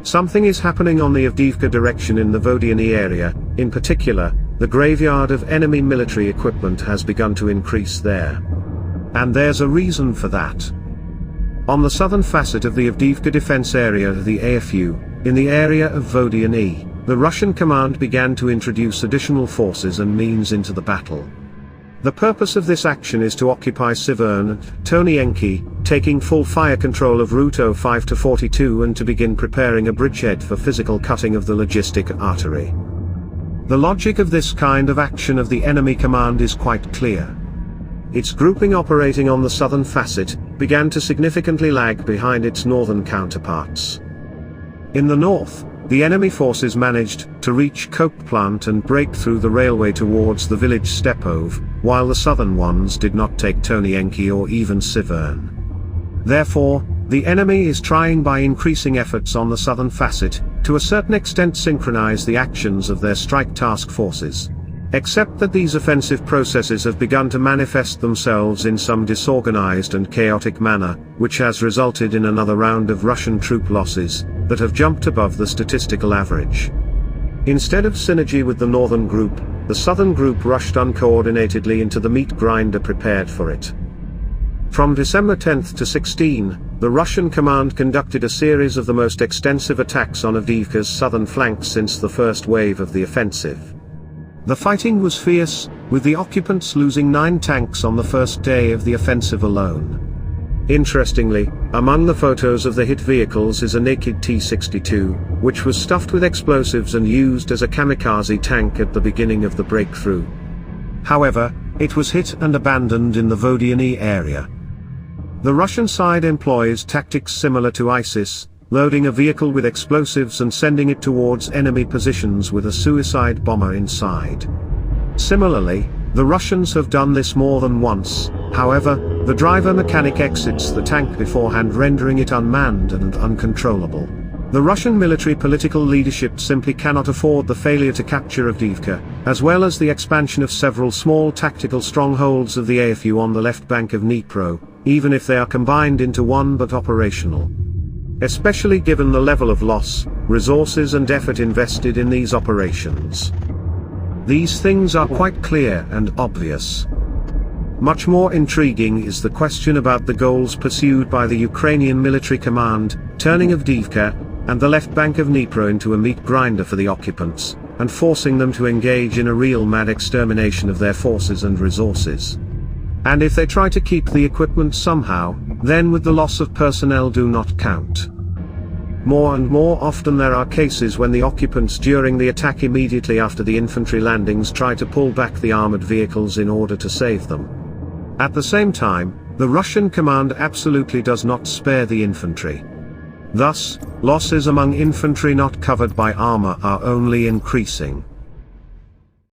Something is happening on the Avdiivka direction in the Vodiany area. In particular, the graveyard of enemy military equipment has begun to increase there. And there's a reason for that. On the southern facet of the Avdiivka defense area of the AFU, in the area of Vodiany, the Russian command began to introduce additional forces and means into the battle. The purpose of this action is to occupy Sivern and Tonienki, taking full fire control of Route 05 to 42 and to begin preparing a bridgehead for physical cutting of the logistic artery. The logic of this kind of action of the enemy command is quite clear. Its grouping operating on the southern facet began to significantly lag behind its northern counterparts. In the north, the enemy forces managed to reach coke plant and break through the railway towards the village Stepov, while the southern ones did not take Tonienki or even Sivern. Therefore, the enemy is trying by increasing efforts on the southern facet, to a certain extent synchronize the actions of their strike task forces. Except that these offensive processes have begun to manifest themselves in some disorganized and chaotic manner, which has resulted in another round of Russian troop losses, that have jumped above the statistical average. Instead of synergy with the northern group, the southern group rushed uncoordinatedly into the meat grinder prepared for it. From December 10 to 16, the Russian command conducted a series of the most extensive attacks on Avdiivka's southern flank since the first wave of the offensive. The fighting was fierce, with the occupants losing 9 tanks on the first day of the offensive alone. Interestingly, among the photos of the hit vehicles is a naked T-62, which was stuffed with explosives and used as a kamikaze tank at the beginning of the breakthrough. However, it was hit and abandoned in the Vodiany area. The Russian side employs tactics similar to ISIS, loading a vehicle with explosives and sending it towards enemy positions with a suicide bomber inside. Similarly, the Russians have done this more than once. However, the driver mechanic exits the tank beforehand, rendering it unmanned and uncontrollable. The Russian military political leadership simply cannot afford the failure to capture Avdiivka, as well as the expansion of several small tactical strongholds of the AFU on the left bank of Dnipro, even if they are combined into one but operational. Especially given the level of loss, resources and effort invested in these operations. These things are quite clear and obvious. Much more intriguing is the question about the goals pursued by the Ukrainian military command, turning Avdiivka and the left bank of Dnipro into a meat grinder for the occupants, and forcing them to engage in a real mad extermination of their forces and resources. And if they try to keep the equipment somehow, then with the loss of personnel do not count. More and more often there are cases when the occupants during the attack immediately after the infantry landings try to pull back the armored vehicles in order to save them. At the same time, the Russian command absolutely does not spare the infantry. Thus, losses among infantry not covered by armor are only increasing.